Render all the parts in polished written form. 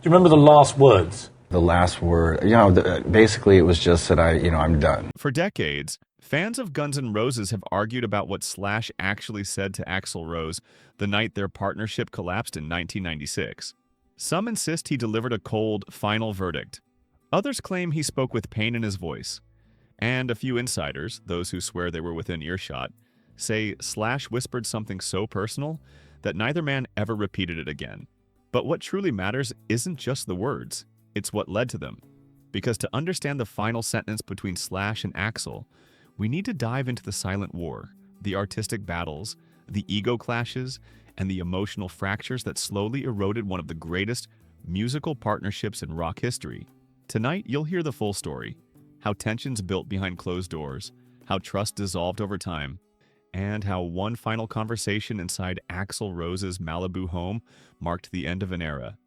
Do you remember the last words? The last word, basically it was just that I'm done. For decades, fans of Guns N' Roses have argued about what Slash actually said to Axl Rose the night their partnership collapsed in 1996. Some insist he delivered a cold, final verdict. Others claim he spoke with pain in his voice. And a few insiders, those who swear they were within earshot, say Slash whispered something so personal that neither man ever repeated it again. But what truly matters isn't just the words, it's what led to them. Because to understand the final sentence between Slash and Axl, we need to dive into the silent war, the artistic battles, the ego clashes, and the emotional fractures that slowly eroded one of the greatest musical partnerships in rock history. Tonight, you'll hear the full story, how tensions built behind closed doors, how trust dissolved over time, and how one final conversation inside Axl Rose's Malibu home marked the end of an era.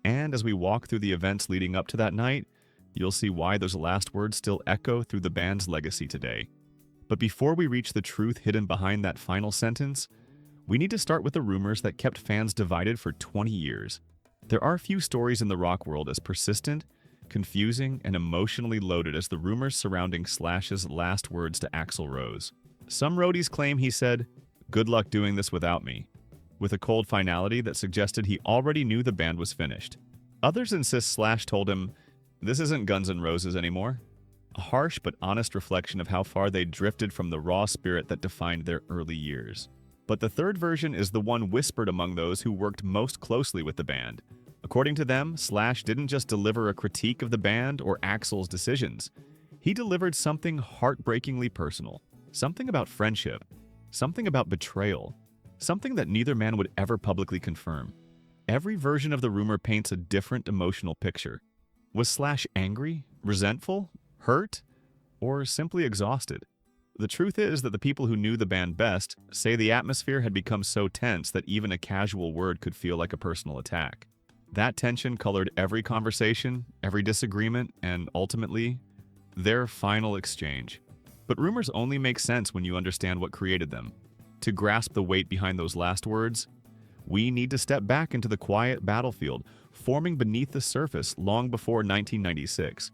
And as we walk through the events leading up to that night, you'll see why those last words still echo through the band's legacy today. But before we reach the truth hidden behind that final sentence, we need to start with the rumors that kept fans divided for 20 years. There are few stories in the rock world as persistent, confusing, and emotionally loaded as the rumors surrounding Slash's last words to Axl Rose. Some roadies claim he said, "Good luck doing this without me," with a cold finality that suggested he already knew the band was finished. Others insist Slash told him, "This isn't Guns N' Roses anymore." A harsh but honest reflection of how far they drifted from the raw spirit that defined their early years. But the third version is the one whispered among those who worked most closely with the band. According to them, Slash didn't just deliver a critique of the band or Axl's decisions. He delivered something heartbreakingly personal, something about friendship, something about betrayal, something that neither man would ever publicly confirm. Every version of the rumor paints a different emotional picture. Was Slash angry, resentful, hurt, or simply exhausted? The truth is that the people who knew the band best say the atmosphere had become so tense that even a casual word could feel like a personal attack. That tension colored every conversation, every disagreement, and ultimately, their final exchange. But rumors only make sense when you understand what created them. To grasp the weight behind those last words, we need to step back into the quiet battlefield forming beneath the surface long before 1996.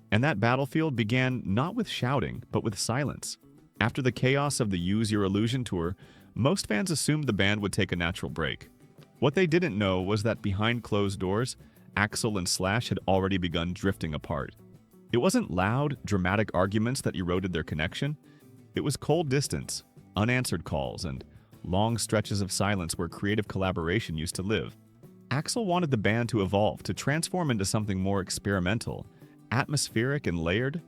And that battlefield began not with shouting, but with silence. After the chaos of the Use Your Illusion tour, most fans assumed the band would take a natural break. What they didn't know was that behind closed doors, Axl and Slash had already begun drifting apart. It wasn't loud, dramatic arguments that eroded their connection. It was cold distance, unanswered calls, and long stretches of silence where creative collaboration used to live. Axl wanted the band to evolve, to transform into something more experimental, atmospheric, and layered.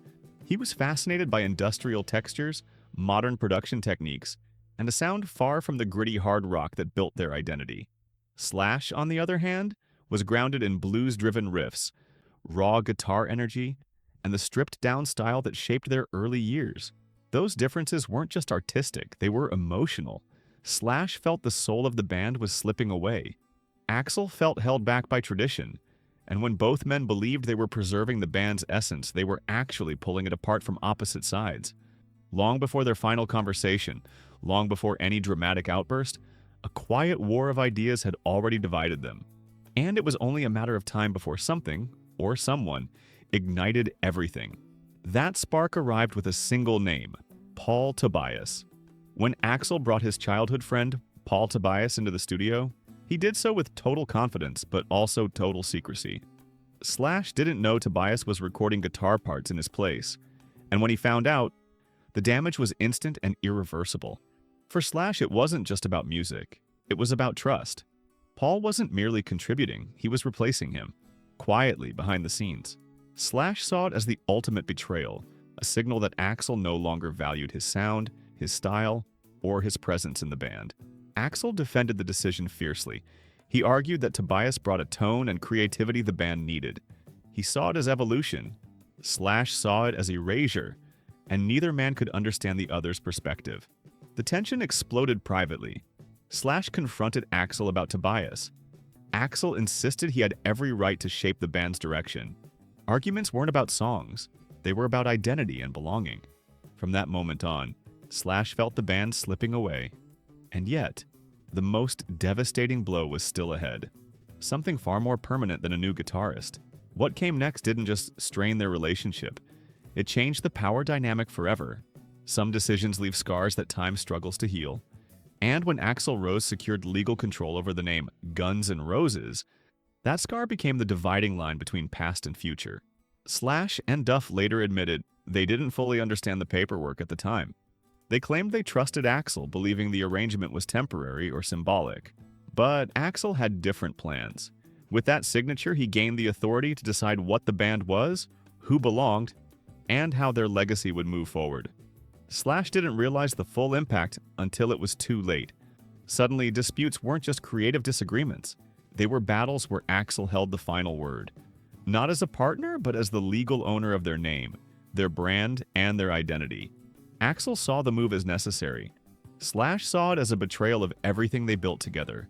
He was fascinated by industrial textures, modern production techniques, and a sound far from the gritty hard rock that built their identity. Slash, on the other hand, was grounded in blues-driven riffs, raw guitar energy, and the stripped-down style that shaped their early years. Those differences weren't just artistic, they were emotional. Slash felt the soul of the band was slipping away. Axl felt held back by tradition, and when both men believed they were preserving the band's essence, they were actually pulling it apart from opposite sides. Long before their final conversation, long before any dramatic outburst, a quiet war of ideas had already divided them. And it was only a matter of time before something, or someone, ignited everything. That spark arrived with a single name, Paul Tobias. When Axl brought his childhood friend, Paul Tobias, into the studio, he did so with total confidence, but also total secrecy. Slash didn't know Tobias was recording guitar parts in his place, and when he found out, the damage was instant and irreversible. For Slash, it wasn't just about music. It was about trust. Paul wasn't merely contributing, he was replacing him, quietly behind the scenes. Slash saw it as the ultimate betrayal, a signal that Axl no longer valued his sound, his style, or his presence in the band. Axl defended the decision fiercely. He argued that Tobias brought a tone and creativity the band needed. He saw it as evolution. Slash saw it as erasure, and neither man could understand the other's perspective. The tension exploded privately. Slash confronted Axl about Tobias. Axl insisted he had every right to shape the band's direction. Arguments weren't about songs. They were about identity and belonging. From that moment on, Slash felt the band slipping away. And yet, the most devastating blow was still ahead. something far more permanent than a new guitarist. What came next didn't just strain their relationship. It changed the power dynamic forever. Some decisions leave scars that time struggles to heal. And when Axl Rose secured legal control over the name Guns N' Roses, that scar became the dividing line between past and future. Slash and Duff later admitted they didn't fully understand the paperwork at the time. They claimed they trusted Axl, believing the arrangement was temporary or symbolic. But Axl had different plans. With that signature, he gained the authority to decide what the band was, who belonged, and how their legacy would move forward. Slash didn't realize the full impact until it was too late. Suddenly, disputes weren't just creative disagreements. They were battles where Axl held the final word. Not as a partner, but as the legal owner of their name, their brand, and their identity. Axl saw the move as necessary. Slash saw it as a betrayal of everything they built together.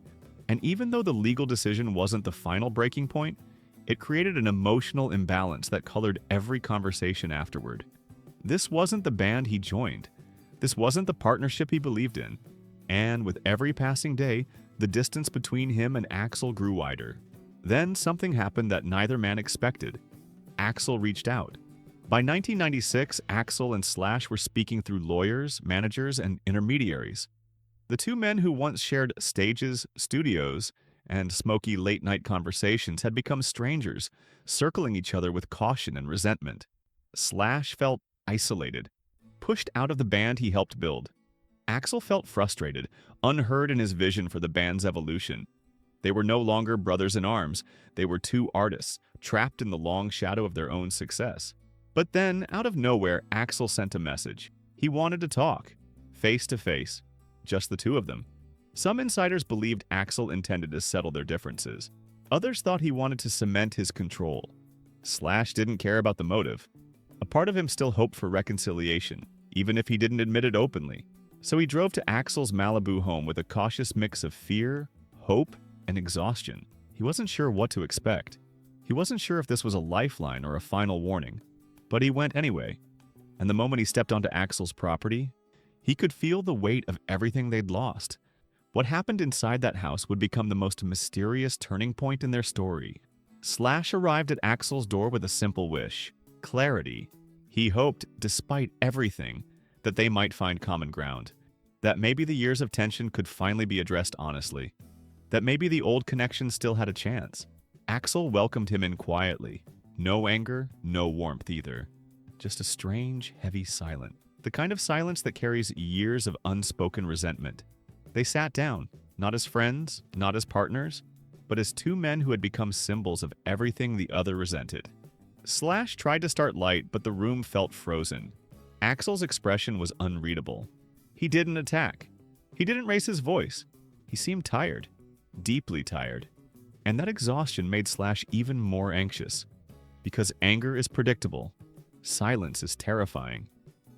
And even though the legal decision wasn't the final breaking point, it created an emotional imbalance that colored every conversation afterward. This wasn't the band he joined. This wasn't the partnership he believed in. And with every passing day, the distance between him and Axl grew wider. Then something happened that neither man expected. Axl reached out. By 1996, Axl and Slash were speaking through lawyers, managers, and intermediaries. The two men who once shared stages, studios, and smoky late-night conversations had become strangers, circling each other with caution and resentment. Slash felt isolated, pushed out of the band he helped build. Axl felt frustrated, unheard in his vision for the band's evolution. They were no longer brothers in arms. They were two artists, trapped in the long shadow of their own success. But then, out of nowhere, Axl sent a message. He wanted to talk, face to face, just the two of them. Some insiders believed Axl intended to settle their differences. Others thought he wanted to cement his control. Slash didn't care about the motive. A part of him still hoped for reconciliation, even if he didn't admit it openly. So he drove to Axl's Malibu home with a cautious mix of fear, hope, and exhaustion. He wasn't sure what to expect. He wasn't sure if this was a lifeline or a final warning. But he went anyway. And the moment he stepped onto Axl's property, he could feel the weight of everything they'd lost. What happened inside that house would become the most mysterious turning point in their story. Slash arrived at Axl's door with a simple wish: clarity. He hoped, despite everything, that they might find common ground. That maybe the years of tension could finally be addressed honestly. That maybe the old connection still had a chance. Axl welcomed him in quietly. No anger, no warmth either. Just a strange, heavy silence. The kind of silence that carries years of unspoken resentment. They sat down, not as friends, not as partners, but as two men who had become symbols of everything the other resented. Slash tried to start light, but the room felt frozen. Axl's expression was unreadable. He didn't attack. He didn't raise his voice. He seemed tired, deeply tired. And that exhaustion made Slash even more anxious. Because anger is predictable. Silence is terrifying.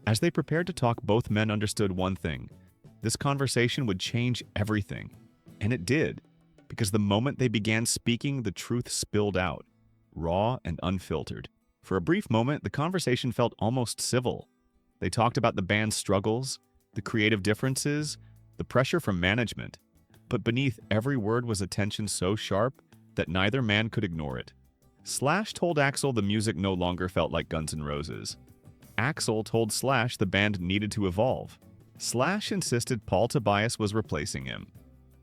As they prepared to talk, both men understood one thing. This conversation would change everything. And it did. Because the moment they began speaking, the truth spilled out. Raw and unfiltered. For a brief moment, the conversation felt almost civil. They talked about the band's struggles, the creative differences, the pressure from management. But beneath every word was a tension so sharp that neither man could ignore it. Slash told Axl the music no longer felt like Guns N' Roses. Axl told Slash the band needed to evolve. Slash insisted Paul Tobias was replacing him.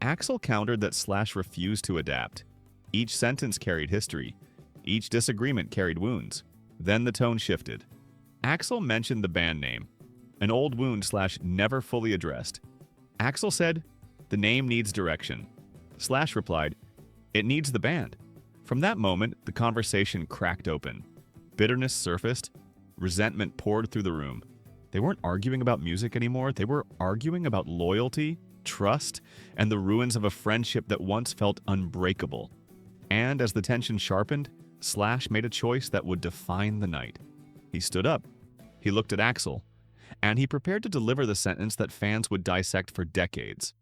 Axl countered that Slash refused to adapt. Each sentence carried history. Each disagreement carried wounds. Then the tone shifted. Axl mentioned the band name, an old wound Slash never fully addressed. Axl said, "The name needs direction." Slash replied, "It needs the band." From that moment, the conversation cracked open. Bitterness surfaced. Resentment poured through the room. They weren't arguing about music anymore. They were arguing about loyalty, trust, and the ruins of a friendship that once felt unbreakable. And as the tension sharpened, Slash made a choice that would define the night. He stood up. He looked at Axl. And he prepared to deliver the sentence that fans would dissect for decades.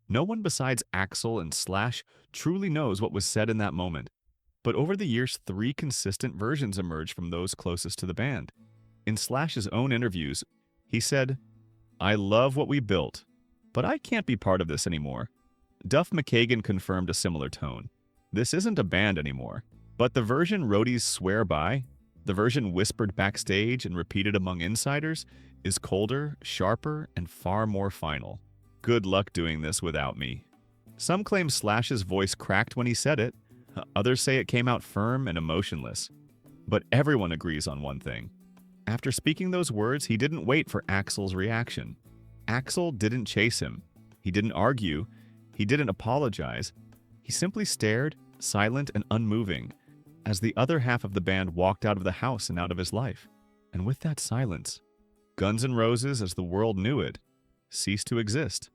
No one besides Axl and Slash truly knows what was said in that moment. But over the years, 3 consistent versions emerged from those closest to the band. In Slash's own interviews, he said, "I love what we built, but I can't be part of this anymore." Duff McKagan confirmed a similar tone. This isn't a band anymore. But the version roadies swear by, the version whispered backstage and repeated among insiders, is colder, sharper, and far more final. Good luck doing this without me. Some claim Slash's voice cracked when he said it. Others say it came out firm and emotionless. But everyone agrees on one thing. After speaking those words, he didn't wait for Axl's reaction. Axl didn't chase him. He didn't argue. He didn't apologize. He simply stared, silent and unmoving, as the other half of the band walked out of the house and out of his life. And with that silence, Guns N' Roses, as the world knew it, ceased to exist.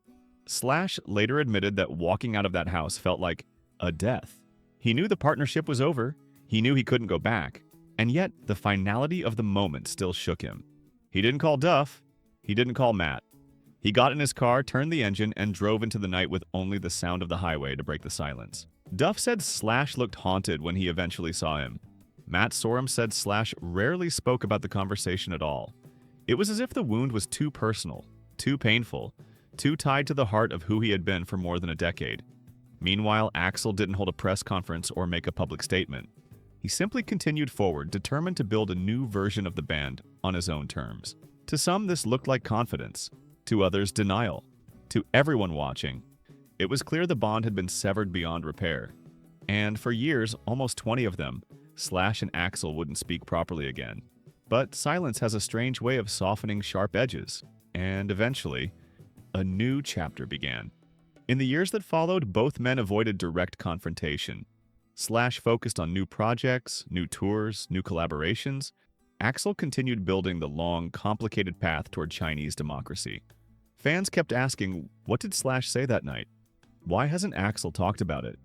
Slash later admitted that walking out of that house felt like a death. He knew the partnership was over. He knew he couldn't go back. And yet, the finality of the moment still shook him. He didn't call Duff. He didn't call Matt. He got in his car, turned the engine, and drove into the night with only the sound of the highway to break the silence. Duff said Slash looked haunted when he eventually saw him. Matt Sorum said Slash rarely spoke about the conversation at all. It was as if the wound was too personal, too painful, too tied to the heart of who he had been for more than a decade. Meanwhile, Axl didn't hold a press conference or make a public statement. He simply continued forward, determined to build a new version of the band on his own terms. To some, this looked like confidence. To others, denial. To everyone watching, it was clear the bond had been severed beyond repair. And for years, almost 20 of them, Slash and Axl wouldn't speak properly again. But silence has a strange way of softening sharp edges, and eventually, a new chapter began. In the years that followed, both men avoided direct confrontation. Slash focused on new projects, new tours, new collaborations. Axl continued building the long, complicated path toward Chinese democracy. Fans kept asking, what did Slash say that night? Why hasn't Axl talked about it?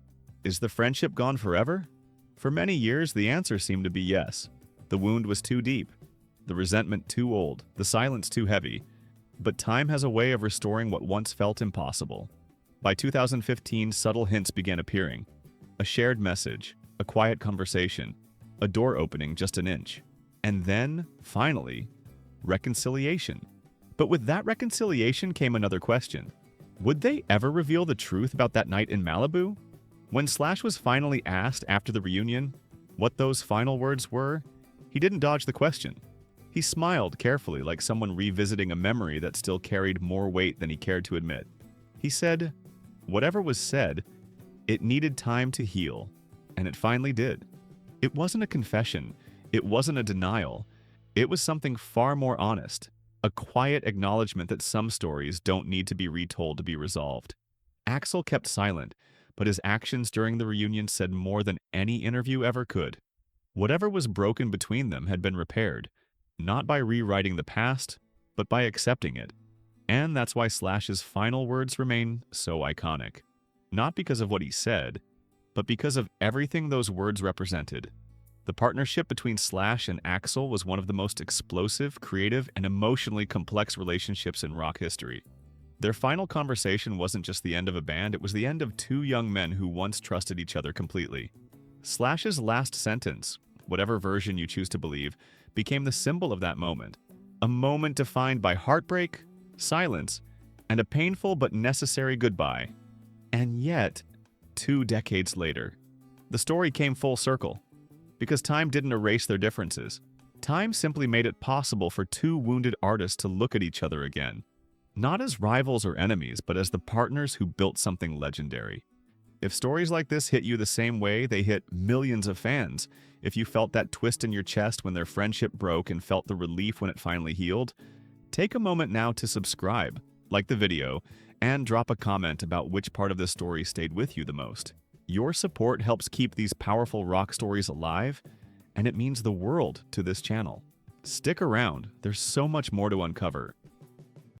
Is the friendship gone forever? For many years, the answer seemed to be yes. The wound was too deep, the resentment too old, the silence too heavy. But time has a way of restoring what once felt impossible. By 2015, subtle hints began appearing. A shared message, a quiet conversation, a door opening just an inch. And then, finally, reconciliation. But with that reconciliation came another question. Would they ever reveal the truth about that night in Malibu? When Slash was finally asked after the reunion what those final words were, he didn't dodge the question. He smiled carefully, like someone revisiting a memory that still carried more weight than he cared to admit. He said, whatever was said, it needed time to heal, and it finally did. It wasn't a confession. It wasn't a denial. It was something far more honest, a quiet acknowledgement that some stories don't need to be retold to be resolved. Axl kept silent, but his actions during the reunion said more than any interview ever could. Whatever was broken between them had been repaired, not by rewriting the past, but by accepting it. And that's why Slash's final words remain so iconic. Not because of what he said, but because of everything those words represented. The partnership between Slash and Axl was one of the most explosive, creative, and emotionally complex relationships in rock history. Their final conversation wasn't just the end of a band, it was the end of two young men who once trusted each other completely. Slash's last sentence, whatever version you choose to believe, became the symbol of that moment. A moment defined by heartbreak, silence, and a painful but necessary goodbye. And yet, 2 decades later, the story came full circle. Because time didn't erase their differences. Time simply made it possible for two wounded artists to look at each other again. Not as rivals or enemies, but as the partners who built something legendary. If stories like this hit you the same way they hit millions of fans, if you felt that twist in your chest when their friendship broke and felt the relief when it finally healed, take a moment now to subscribe, like the video, and drop a comment about which part of this story stayed with you the most. Your support helps keep these powerful rock stories alive, and it means the world to this channel. Stick around, there's so much more to uncover.